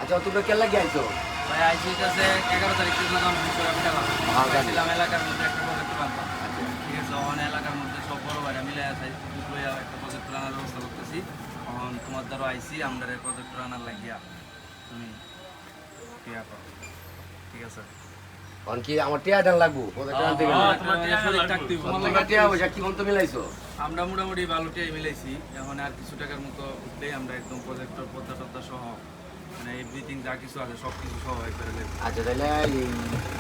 আচ্ছা তুমি কে লাগি আইছো ভাই আইসি কাছে 11 তারিখ থেকে যখন আমি গেলাম ছিলাম এলাকার মধ্যে একটা প্রজেক্ট বানতাম ঠিক আছে অন এলাকার মধ্যে সব বড় ভাইরা মিলে আছে একটা প্রজেক্ট আনার ব্যবস্থা করতেছি এখন তোমার দ্বারা আইসি আমরা প্রজেক্ট আনার লাগিয়া তুমি ঠিক আছে ঠিক আছে কোন কি আমার টিয়া দেন লাগবো প্রজেক্ট আনতে গেলে তোমার টিয়া সঠিক থাকতে তোমার টিয়া পয়সা কি কোন তো মিলাইছো আমরা মোটামুটি ভালো টিয়াই মিলাইছি এখন আর কিছু টাকার মতো উঠলেই আমরা একদম প্রজেক্টর পদ্মা সহ মানে এভরিথিং যা কিছু আছে সব কিছু সহ একবারে দেব আচ্ছা তাহলে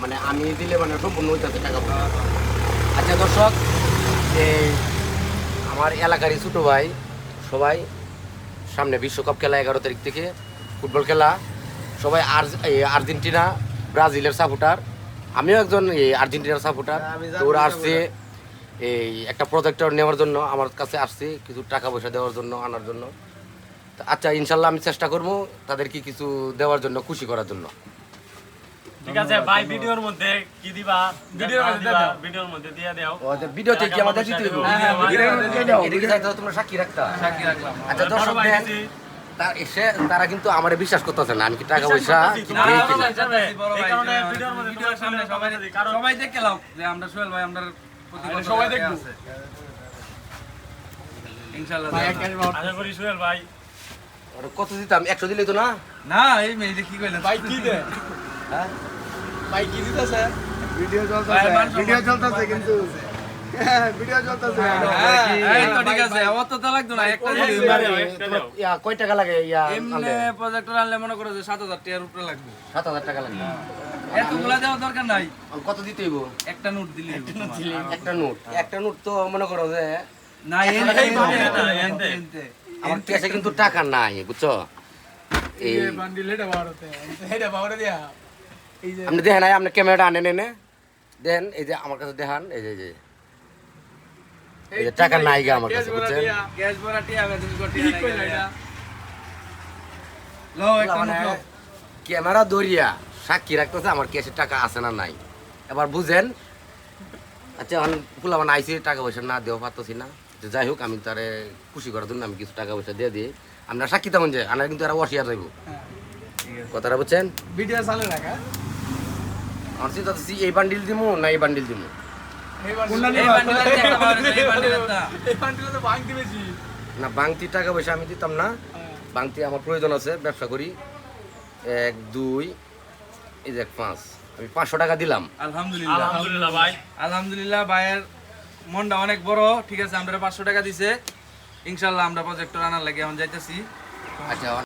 মানে আমি দিলে মানে সম্পূর্ণ হইতাছে টাকা পয়সা আচ্ছা দর্শক এই আমার এলাকারই ছোট ভাই সবাই সামনে বিশ্বকাপ খেলা 11 তারিখ থেকে ফুটবল খেলা সবাই আর্জেন্টিনা ব্রাজিলের সাপোর্টার আমিও একজন আর্জেন্টিনার সাপোর্টার ওরা আসছে এই একটা প্রজেক্টর নেওয়ার জন্য আমার কাছে আসছে কিছু টাকা পয়সা দেওয়ার জন্য আনার জন্য আচ্ছা ইনশাল্লাহ আমি চেষ্টা করবো তাদেরকে কিছু দেওয়ার জন্য খুশি করার জন্য ঠিক আছে ভাই ভিডিওর মধ্যে কি দিবা ভিডিওর মধ্যে দিয়ে দাও ভিডিওতে কি আমাদের দিতে হবে এদিকে যাইতে তোমরা সাক্ষী রাখতা সাক্ষী রাখলাম আচ্ছা দর্শক তারা কিন্তু আমারে বিশ্বাস করতেছে না আমি কি টাকা পয়সা সবাই দেখলাম যে আমরা সোহেল ভাই আমরা সবাই দেখবো ইনশাআল্লাহ আশা করি সোহেল ভাই কত দিতাম 100 দিলেই তো না না এই মেয়ে কি কইলেন ভাই কি দে হ্যাঁ ভাই কি দিতেছে ভিডিও চলতেছে কিন্তু ভিডিও চলতেছে এই তো ঠিক আছে অত তো লাগতো না একটা কয় টাকা লাগে এমনি প্রজেক্টর আনলে মনে করো যে 7000 টাকার উপরে লাগবে 7000 টাকা লাগে এতগুলা দেওয়ার দরকার নাই কত দিতে হইব একটা নোট দিলে একটা নোট তো মনে করো যে না আমার কাছে কিন্তু টাকা নাই বুঝছো এই বান্ডিল এটা বাবারে দিয়া এই যে আপনি দেখেন আপনি ক্যামেরাটা আনেন এনে দেন এই যে আমার কাছে দেখান এই যে এই যে টাকা নাই গা আমার কাছে বুঝছেন গ্যাস ভরা টিয়া বেতন করতে ঠিক কইলা এটা লো একটা নোট লো ক্যামেরা দরিয়া সাক্ষী রাখতেছে আমার ক্যাশে টাকা আছে না নাই এবার বুঝেন আচ্ছা এখন ফুলাবান আইসি টাকা পয়সা না দেওয়া পারতেছি না তো যাই হোক আমি তারে খুশি করার জন্য আমি কিছু টাকা পয়সা দিয়ে দিই আমরা সাক্ষী তেমন যে আমরা কিন্তু এরা অসিয়ার যাইব কথাটা বুঝছেন ভিডিও চালে রাখা আমার চিন্তা করছি এই বান্ডিল দিমু না এই বান্ডিল দিমু এই বান্ডিল একটা পাওয়ার এই বান্ডিল একটা এই বান্ডিলে তো ভাঙতি বেশি না বাংতি টাকা পয়সা আমি দিতাম না বাংতি আমার প্রয়োজন আছে ব্যবসা করি 1 2 এই যে 5 আমি 500 টাকা দিলাম আলহামদুলিল্লাহ ভাই আলহামদুলিল্লাহ ভাইয়ের মনটা অনেক বড় ঠিক আছে আমরা 500 টাকা দিছে ইনশাআল্লাহ আমরা প্রজেক্টর আনার লাগি এখন যাইতেছি আচ্ছা